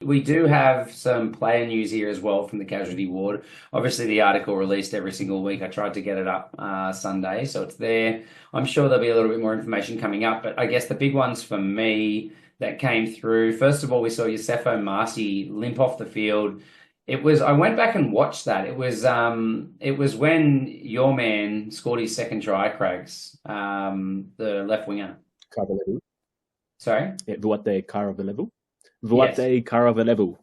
we do have some player news here as well from the casualty ward. Obviously, the article released every single week. I tried to get it up Sunday, so it's there. I'm sure there'll be a little bit more information coming up, but I guess the big ones for me that came through. First of all, we saw Yosefo Marcy limp off the field. I went back and watched that. It was when your man scored his second try, Craigs, the left winger. Carvalho. Sorry? Vuate Carvalho. Yes. Vuate Carvalho.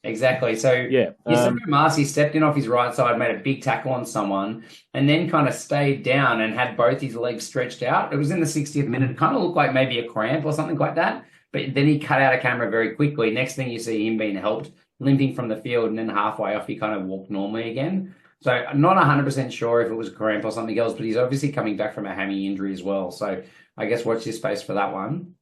Exactly. So Yeah. Yosefo Marcy stepped in off his right side, made a big tackle on someone, and then kind of stayed down and had both his legs stretched out. It was in the 60th minute. It kind of looked like maybe a cramp or something like that. But then he cut out of camera very quickly. Next thing you see him being helped, limping from the field, and then halfway off, he kind of walked normally again. So I'm not 100% sure if it was a cramp or something else, but he's obviously coming back from a hammy injury as well. So I guess watch this space for that one.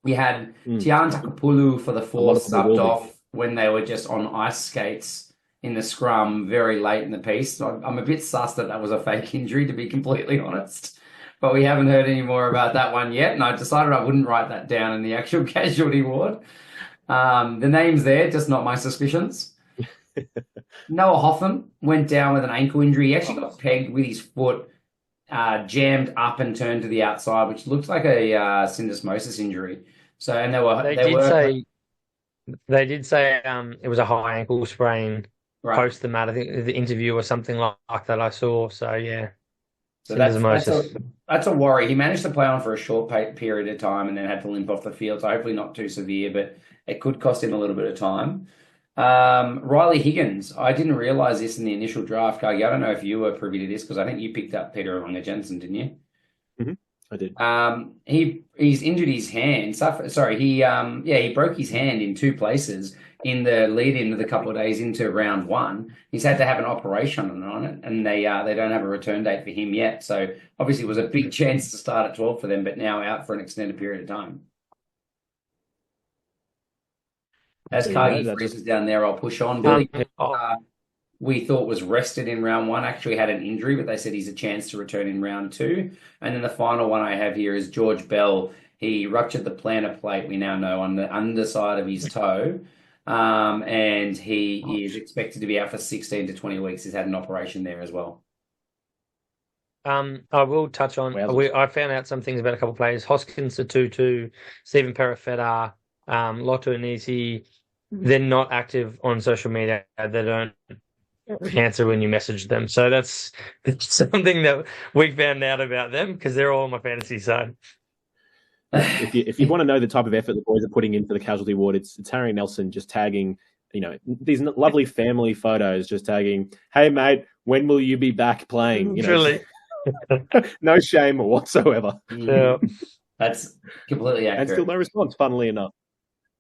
We had Tian Takapulu for the Force subbed off when they were just on ice skates in the scrum very late in the piece. So I'm a bit sus that was a fake injury, to be completely honest. But we haven't heard any more about that one yet, and I decided I wouldn't write that down in the actual casualty ward. The name's there, just not my suspicions. Noah Hotham went down with an ankle injury. He actually got pegged with his foot, jammed up and turned to the outside, which looks like a syndesmosis injury. So, and they did say it was a high ankle sprain post the mat. I think the interview or something like that I saw. So yeah. So that's a worry. He managed to play on for a short period of time and then had to limp off the field. So hopefully not too severe, but it could cost him a little bit of time. Riley Higgins. I didn't realize this in the initial draft, Kagi. I don't know if you were privy to this because I think you picked up Peter Alonga-Jensen, didn't you? Mm-hmm. I did. He's injured his hand. He broke his hand in two places in the lead-in of the couple of days into round one. He's had to have an operation on it, and they don't have a return date for him yet. So obviously it was a big chance to start at 12 for them, but now out for an extended period of time. As Kagi freezes down there, I'll push on. Billy we thought was rested in round one, actually had an injury, but they said he's a chance to return in round two. And then the final one I have here is George Bell. He ruptured the plantar plate, we now know, on the underside of his toe. And he is expected to be out for 16 to 20 weeks. He's had an operation there as well. I will touch on, I found out some things about a couple of players. Hoskins, the 2-2, Stephen Perifetta, Lotto Nisi. They're not active on social media. They don't answer when you message them. So that's something that we found out about them because they're all on my fantasy side. If you want to know the type of effort the boys are putting in for the casualty ward, it's Harry Nelson just tagging, these lovely family photos, just tagging, "Hey mate, when will you be back playing?" Truly. No shame whatsoever. Yeah. That's completely accurate. And still no response, funnily enough.